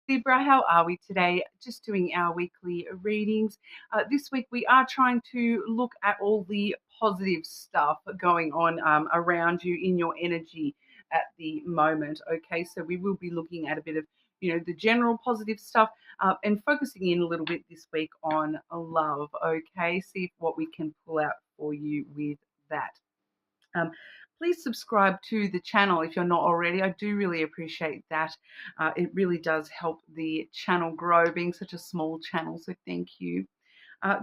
Libra, how are we today? Just doing our weekly readings. This week we are trying to look at all the positive stuff going on around you in your energy at the moment. Okay, so we will be looking at a bit of, the general positive stuff and focusing in a little bit this week on love. Okay, see what we can pull out for you with that. Um, Please subscribe to the channel if you're not already. I do really appreciate that. It really does help the channel grow, being such a small channel, so thank you.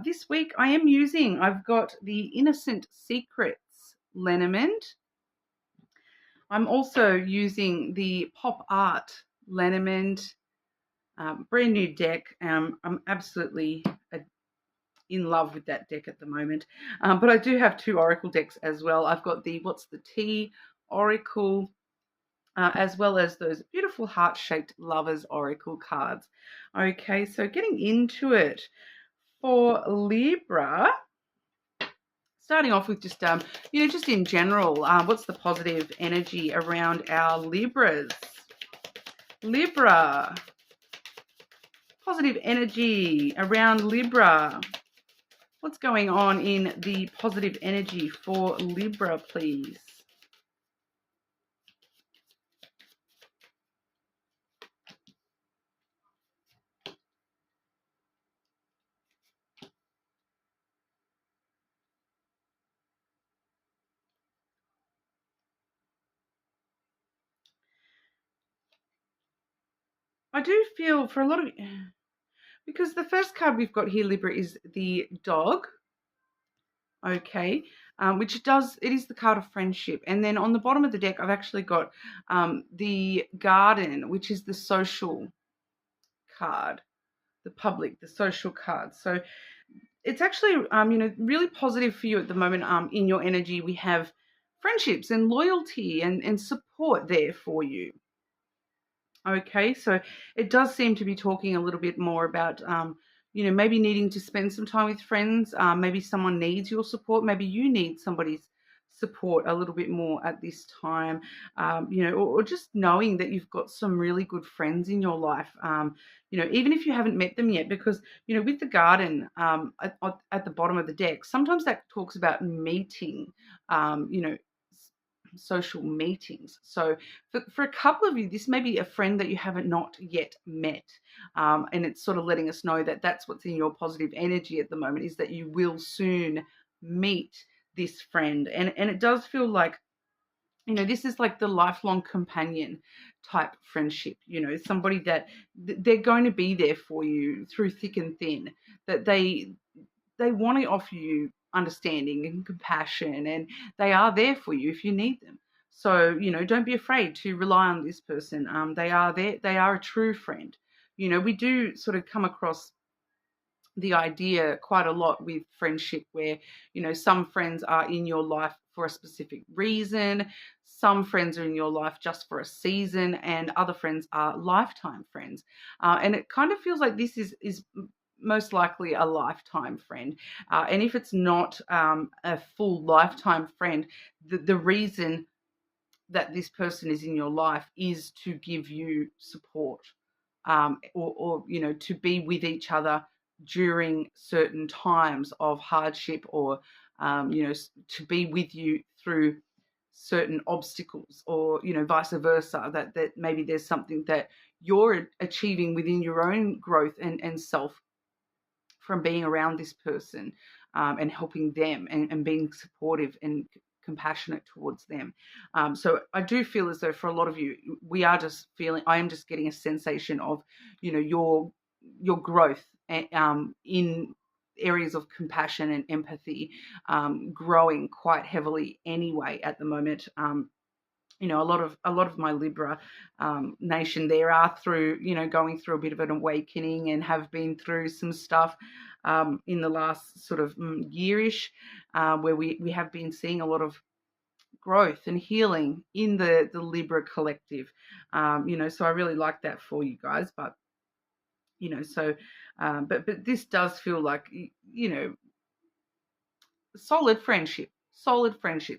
This week I've got the Innocent Secrets Lenormand. I'm also using the Pop Art Lenormand, brand new deck. I'm absolutely in love with that deck at the moment. But I do have two Oracle decks as well. I've got the What's the Tea Oracle, as well as those beautiful heart-shaped Lovers Oracle cards. Okay, so getting into it for Libra, starting off with just, just in general, what's the positive energy around our Libras? Libra, positive energy around Libra. What's going on in the positive energy for Libra, please? I do feel for a lot of, because the first card we've got here, Libra, is the dog. Okay, which it is the card of friendship. And then on the bottom of the deck, I've actually got the garden, which is the social card, the social card. So it's actually, really positive for you at the moment. In your energy, we have friendships and loyalty and support there for you. Okay, so it does seem to be talking a little bit more about, maybe needing to spend some time with friends. Maybe someone needs your support. Maybe you need somebody's support a little bit more at this time, or just knowing that you've got some really good friends in your life, even if you haven't met them yet, because, with the garden at the bottom of the deck, sometimes that talks about meeting, social meetings. So for a couple of you, this may be a friend that you haven't not yet met. And it's sort of letting us know that that's what's in your positive energy at the moment, is that you will soon meet this friend. And it does feel like, this is like the lifelong companion type friendship, somebody that they're going to be there for you through thick and thin, that they want to offer you understanding and compassion, and they are there for you if you need them. So, don't be afraid to rely on this person. They are there. They are a true friend. We do sort of come across the idea quite a lot with friendship where, some friends are in your life for a specific reason. Some friends are in your life just for a season, and other friends are lifetime friends. And it kind of feels like this is most likely a lifetime friend. And if it's not a full lifetime friend, the reason that this person is in your life is to give you support, or to be with each other during certain times of hardship, or, to be with you through certain obstacles, or, vice versa, that maybe there's something that you're achieving within your own growth and self from being around this person, and helping them, and being supportive and compassionate towards them. So I do feel as though for a lot of you, I am just getting a sensation of, your growth in areas of compassion and empathy, growing quite heavily anyway at the moment. A lot of my Libra nation there are through, going through a bit of an awakening, and have been through some stuff in the last sort of yearish, where we have been seeing a lot of growth and healing in the Libra collective. So I really like that for you guys. But, but this does feel like, solid friendship,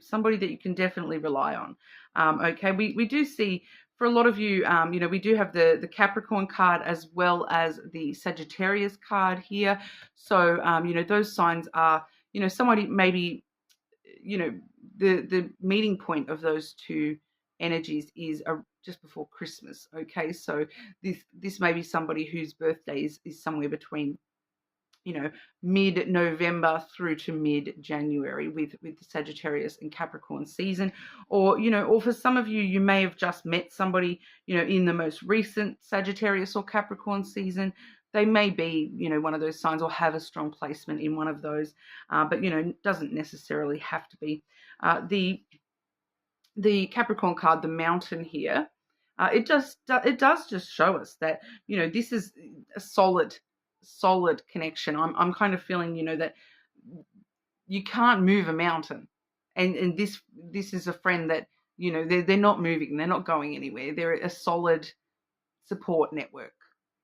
somebody that you can definitely rely on. Okay, we do see for a lot of you, we do have the Capricorn card as well as the Sagittarius card here. So, those signs are, somebody maybe, you know, the meeting point of those two energies is just before Christmas. Okay, so this may be somebody whose birthday is somewhere between mid-November through to mid-January with the Sagittarius and Capricorn season. Or for some of you, you may have just met somebody, in the most recent Sagittarius or Capricorn season. They may be, one of those signs or have a strong placement in one of those, but, doesn't necessarily have to be. The Capricorn card, the Mountain here, it does just show us that this is a solid connection. I'm kind of feeling that you can't move a mountain, and this is a friend that they're not moving, they're not going anywhere. They're a solid support network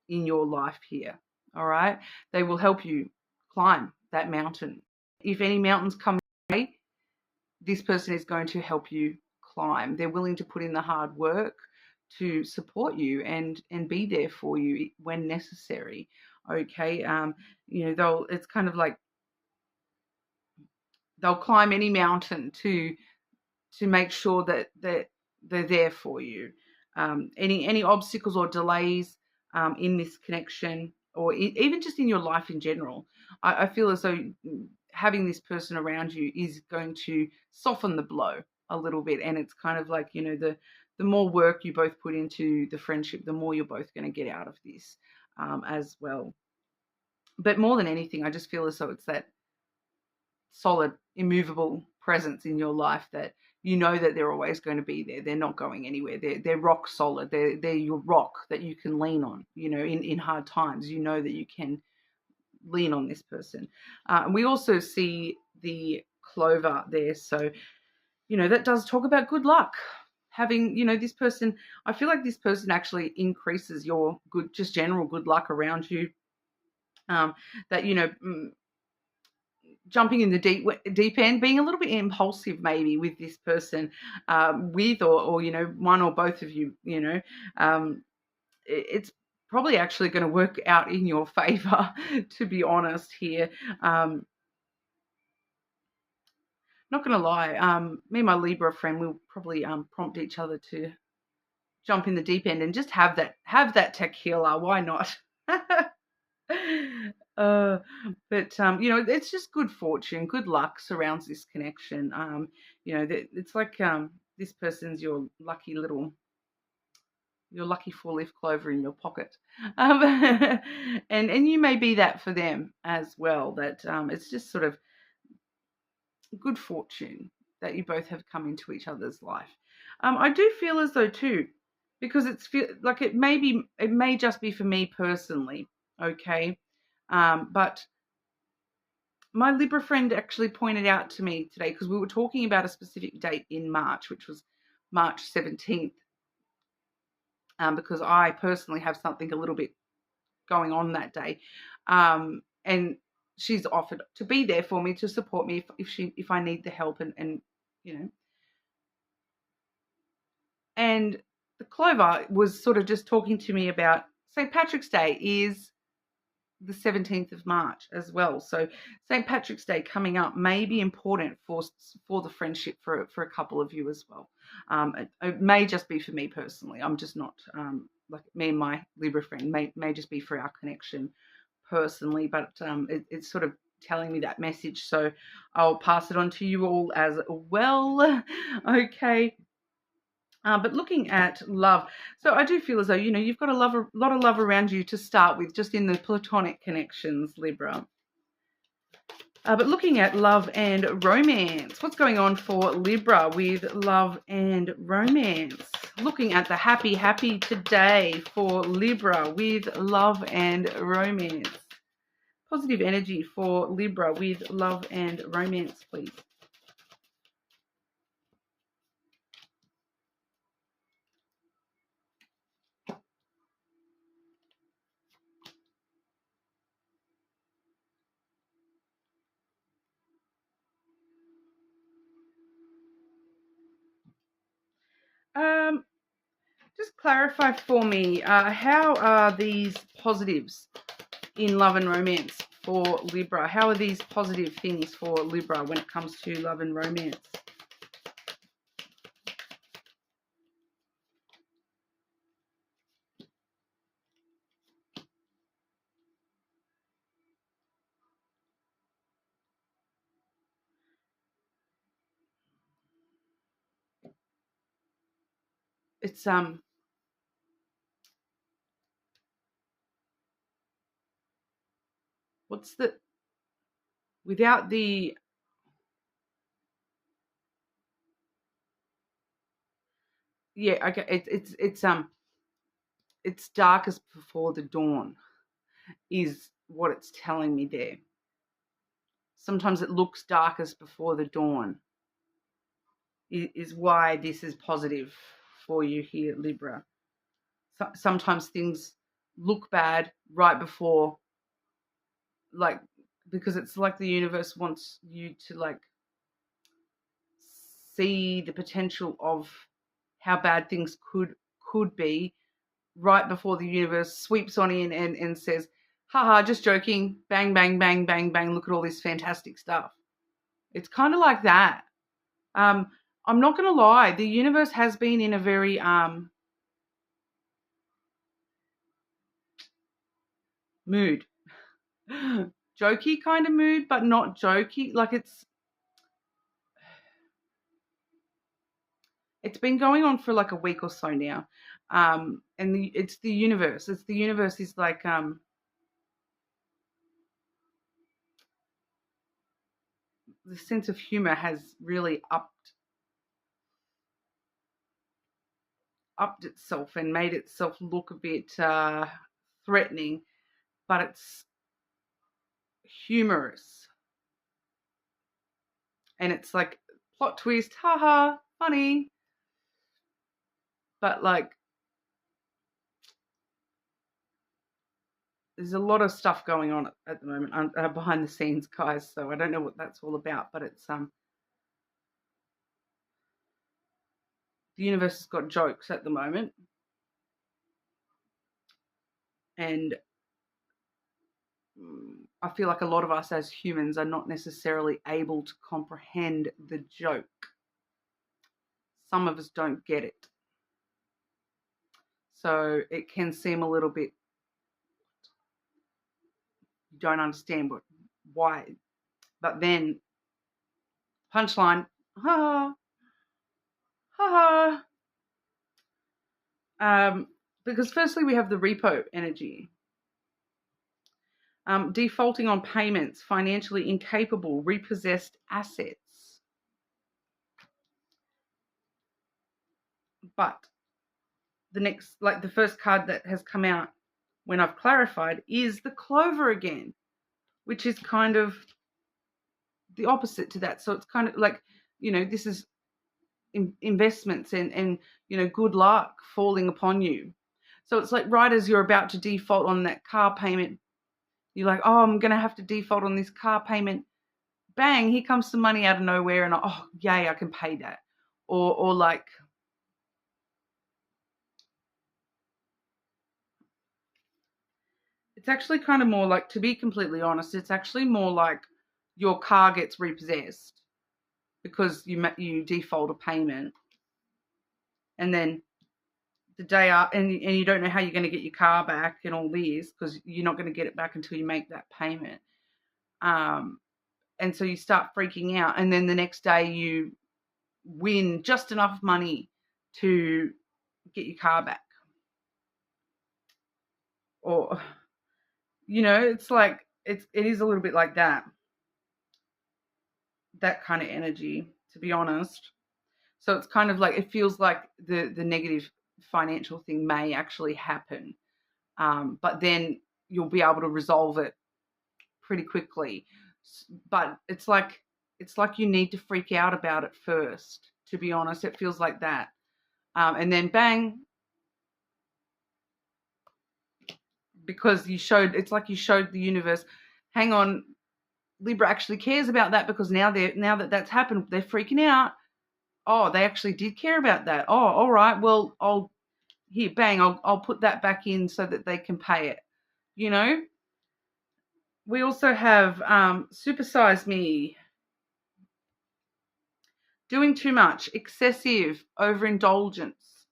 in your life here. All right, they will help you climb that mountain. If any mountains come your way, this person is going to help you climb. They're willing to put in the hard work to support you and be there for you when necessary. Okay, it's kind of like they'll climb any mountain to make sure that they're there for you. Any obstacles or delays in this connection, or even just in your life in general, I feel as though having this person around you is going to soften the blow a little bit. And it's kind of like, the more work you both put into the friendship, the more you're both going to get out of this as well. But more than anything, I just feel as though it's that solid, immovable presence in your life that that they're always going to be there. They're not going anywhere. They're rock solid. They're your rock that you can lean on, in hard times. That you can lean on this person. We also see the clover there. So, that does talk about good luck. Having, this person, I feel like this person actually increases your just general good luck around you. That, jumping in the deep end, being a little bit impulsive maybe with this person, or one or both of you, it's probably actually going to work out in your favor, to be honest here. Not going to lie, me and my Libra friend will probably prompt each other to jump in the deep end and just have that tequila. Why not? But it's just good fortune, good luck surrounds this connection. It's like this person's your lucky 4-leaf clover in your pocket, and you may be that for them as well. That it's just sort of good fortune that you both have come into each other's life. I do feel as though too, because it may just be for me personally, okay, but my Libra friend actually pointed out to me today, because we were talking about a specific date in March, which was March 17th, because I personally have something a little bit going on that day, and she's offered to be there for me, to support me if I need the help, and and the clover was sort of just talking to me about St. Patrick's Day is the 17th of March as well. So St. Patrick's Day coming up may be important for the friendship for a couple of you as well. It may just be for me personally. I'm just not like me and my Libra friend may just be for our connection personally, but it's sort of telling me that message. So I'll pass it on to you all as well. Okay. But looking at love, so I do feel as though, you've got a lot of love around you to start with, just in the platonic connections, Libra. But looking at love and romance, what's going on for Libra with love and romance? Looking at the happy today for Libra with love and romance. Positive energy for Libra with love and romance, please. Just clarify for me, how are these positives in love and romance for Libra? How are these positive things for Libra when it comes to love and romance? It's what's the, without the, yeah, okay, it's darkest before the dawn is what it's telling me there. Sometimes it looks darkest before the dawn is why this is positive for you here, Libra. Sometimes things look bad right before, like, because it's like the universe wants you to, like, see the potential of how bad things could be right before the universe sweeps on in and says, haha, just joking, bang, bang, bang, bang, bang, look at all this fantastic stuff. It's kind of like that. I'm not going to lie, the universe has been in a very mood. Jokey kind of mood, but not jokey. Like it's been going on for like a week or so now. And it's the universe. It's the universe is like the sense of humor has really upped itself and made itself look a bit threatening, but it's humorous. And it's like plot twist, haha, funny. But like there's a lot of stuff going on at the moment behind the scenes, guys. So I don't know what that's all about, but it's the universe has got jokes at the moment, and I feel like a lot of us as humans are not necessarily able to comprehend the joke. Some of us don't get it, so it can seem a little bit, you don't understand why, but then punchline, ha ha ha. Because firstly we have the repo energy. Defaulting on payments, financially incapable, repossessed assets. But the next, like the first card that has come out when I've clarified is the Clover again, which is kind of the opposite to that. So it's kind of like, this is investments and good luck falling upon you. So it's like right as you're about to default on that car payment, you're like, oh, I'm going to have to default on this car payment. Bang, here comes some money out of nowhere and, oh, yay, I can pay that. Or like, it's actually kind of more like, to be completely honest, it's actually more like your car gets repossessed because you default a payment, and then the day up, and you don't know how you're going to get your car back and all this because you're not going to get it back until you make that payment. And so you start freaking out, and then the next day you win just enough money to get your car back. Or, it's like, it is a little bit like that kind of energy, to be honest. So it's kind of like, it feels like the negative financial thing may actually happen, but then you'll be able to resolve it pretty quickly. But it's like you need to freak out about it first, to be honest. It feels like that. And then bang, because it's like you showed the universe, hang on, Libra actually cares about that, because now that that's happened, they're freaking out. Oh, they actually did care about that. Oh, all right. Well, I'll here, bang, I'll put that back in so that they can pay it. You know, we also have supersize me, doing too much, excessive overindulgence.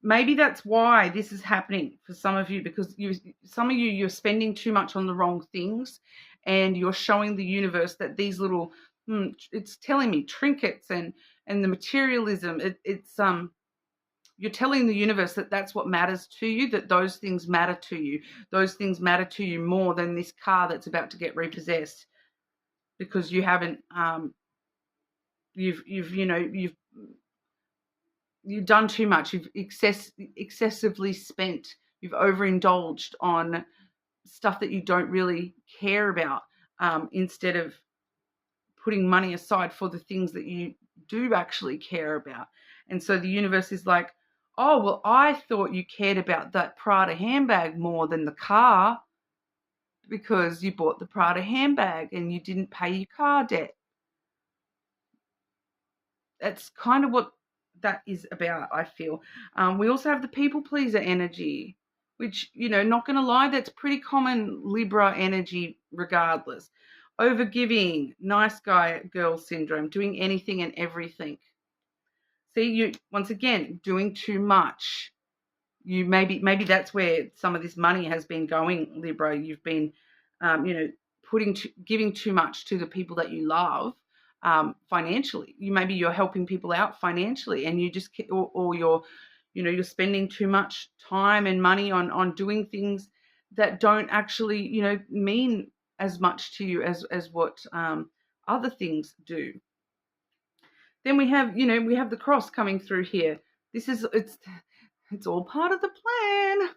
Maybe that's why this is happening for some of you, because some of you, you're spending too much on the wrong things, and you're showing the universe that these little, it's telling me trinkets and the materialism, you're telling the universe that that's what matters to you, that those things matter to you. Those things matter to you more than this car that's about to get repossessed, because you haven't, you've done too much. You've excessively spent. You've overindulged on stuff that you don't really care about, instead of putting money aside for the things that you do actually care about. And so the universe is like, oh, well, I thought you cared about that Prada handbag more than the car, because you bought the Prada handbag and you didn't pay your car debt. That's kind of what that is about, I feel. We also have the people pleaser energy, which, not going to lie, that's pretty common Libra energy regardless. Overgiving, nice guy girl syndrome, doing anything and everything. See, you once again doing too much. You maybe that's where some of this money has been going, Libra. You've been, giving too much to the people that you love, financially. Maybe you're helping people out financially, and you just, or you're spending too much time and money on doing things that don't actually, mean as much to you as what other things do. Then we have the cross coming through here. It's all part of the plan.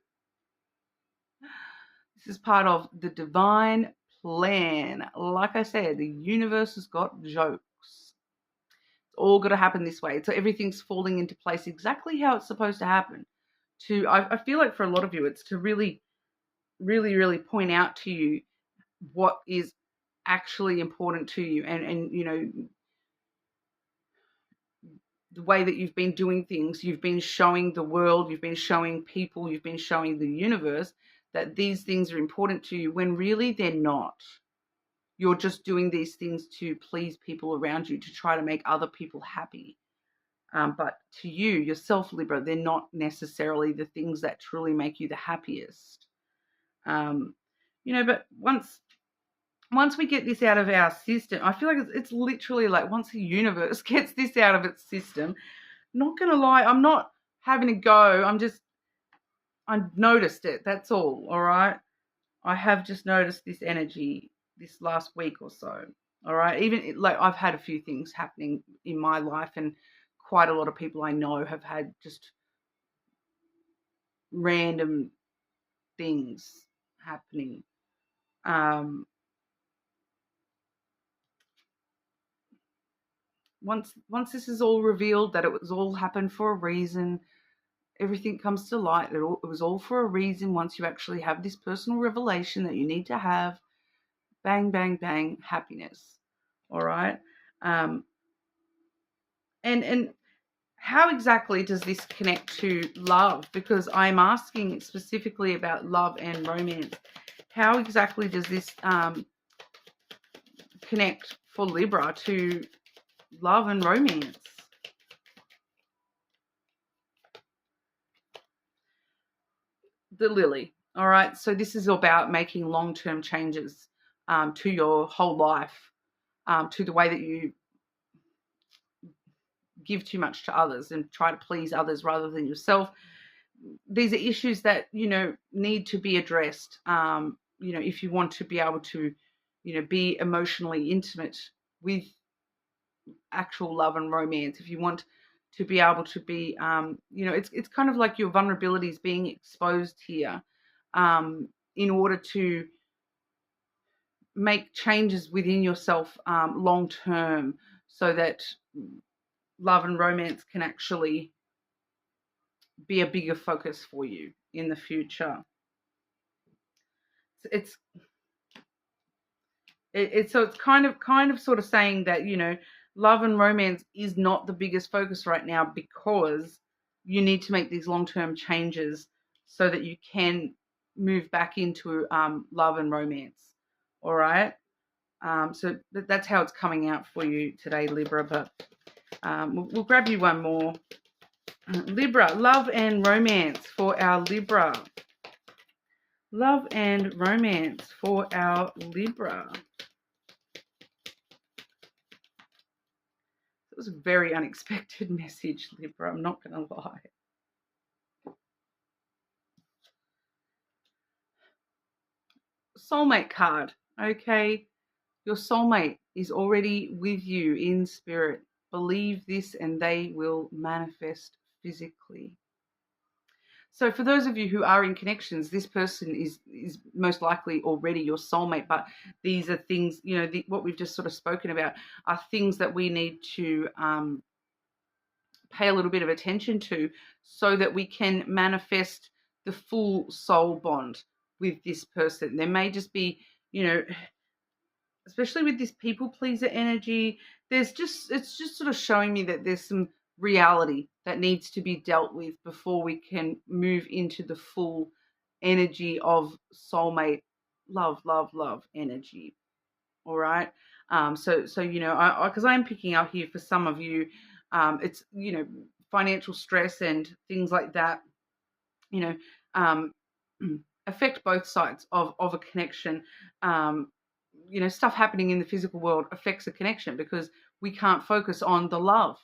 This is part of the divine plan. Like I said, the universe has got jokes. It's all got to happen this way. So everything's falling into place exactly how it's supposed to happen. I feel like for a lot of you, it's to really, really, really point out to you what is actually important to you, and the way that you've been doing things. You've been showing the world, you've been showing people, you've been showing the universe that these things are important to you, when really they're not. You're just doing these things to please people around you, to try to make other people happy. But to you, yourself, Libra, they're not necessarily the things that truly make you the happiest. But once we get this out of our system, I feel like it's literally like, once the universe gets this out of its system, not going to lie, I'm not having a go. I've noticed it. That's all right? I have just noticed this energy this last week or so. All right? Even like, I've had a few things happening in my life, and quite a lot of people I know have had just random things happening. Once this is all revealed, that it was all happened for a reason, everything comes to light. It was all for a reason. Once you actually have this personal revelation that you need to have, bang, bang, bang, happiness. All right. And how exactly does this connect to love? Because I'm asking specifically about love and romance. How exactly does this connect for Libra to love and romance? The Lily. All right. So this is about making long-term changes to your whole life, to the way that you give too much to others and try to please others rather than yourself. These are issues that, need to be addressed. If you want to be able to, be emotionally intimate with actual love and romance, if you want to be able to be, it's kind of like your vulnerabilities being exposed here, in order to make changes within yourself long term, so that love and romance can actually be a bigger focus for you in the future. It's kind of sort of saying that, love and romance is not the biggest focus right now, because you need to make these long-term changes so that you can move back into love and romance. All right. So that's how it's coming out for you today, Libra. But we'll grab you one more. Libra, love and romance for our Libra. Love and romance for our Libra. It was a very unexpected message, Libra. I'm not going to lie. Soulmate card. Okay. Your soulmate is already with you in spirit. Believe this and they will manifest physically. So for those of you who are in connections, this person is most likely already your soulmate, but these are things, you know, what we've just sort of spoken about are things that we need to pay a little bit of attention to so that we can manifest the full soul bond with this person. There may just be, you know, especially with this people pleaser energy, it's just sort of showing me that there's some reality that needs to be dealt with before we can move into the full energy of soulmate love energy. All right. So you know, because I'm picking up here for some of you, it's, you know, financial stress and things like that, you know, um, affect both sides of a connection. You know, stuff happening in the physical world affects a connection because we can't focus on the love.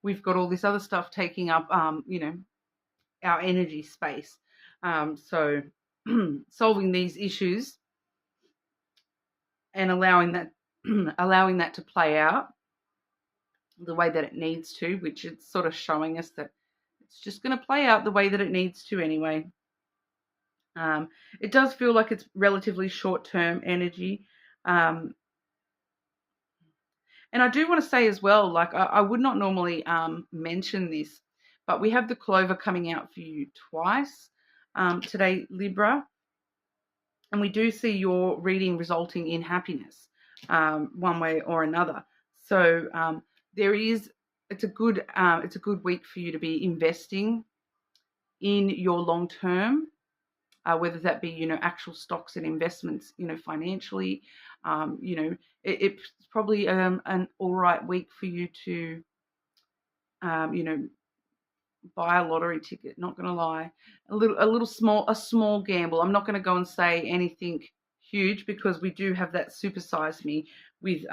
We've got all this other stuff taking up, you know, our energy space. So solving these issues and allowing that allowing that to play out the way that it needs to, which it's sort of showing us that it's just going to play out the way that it needs to anyway. It does feel like it's relatively short-term energy. And I do want to say as well, like I would not normally mention this, but we have the clover coming out for you twice today, Libra. And we do see your reading resulting in happiness one way or another. So it's a good week for you to be investing in your long term, whether that be, you know, actual stocks and investments, you know, financially. You know, it's probably an all right week for you to, you know, buy a lottery ticket. Not going to lie, a small gamble. I'm not going to go and say anything huge because we do have that supersize me with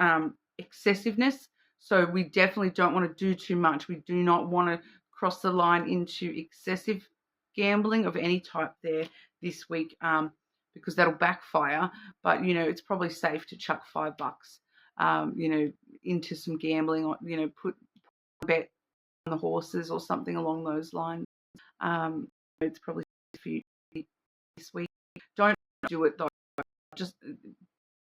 excessiveness. So we definitely don't want to do too much. We do not want to cross the line into excessive gambling of any type there this week, because that'll backfire. But, you know, it's probably safe to chuck $5, you know, into some gambling, or, you know, put a bet on the horses or something along those lines. It's probably safe for you this week. Don't do it though. Just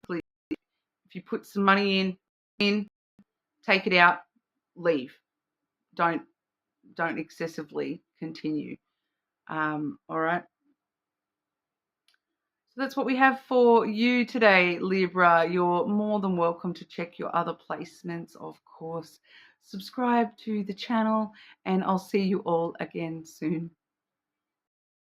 please, if you put some money in, take it out, leave. Don't excessively continue. All right. So that's what we have for you today, Libra. You're more than welcome to check your other placements, of course. Subscribe to the channel, and I'll see you all again soon.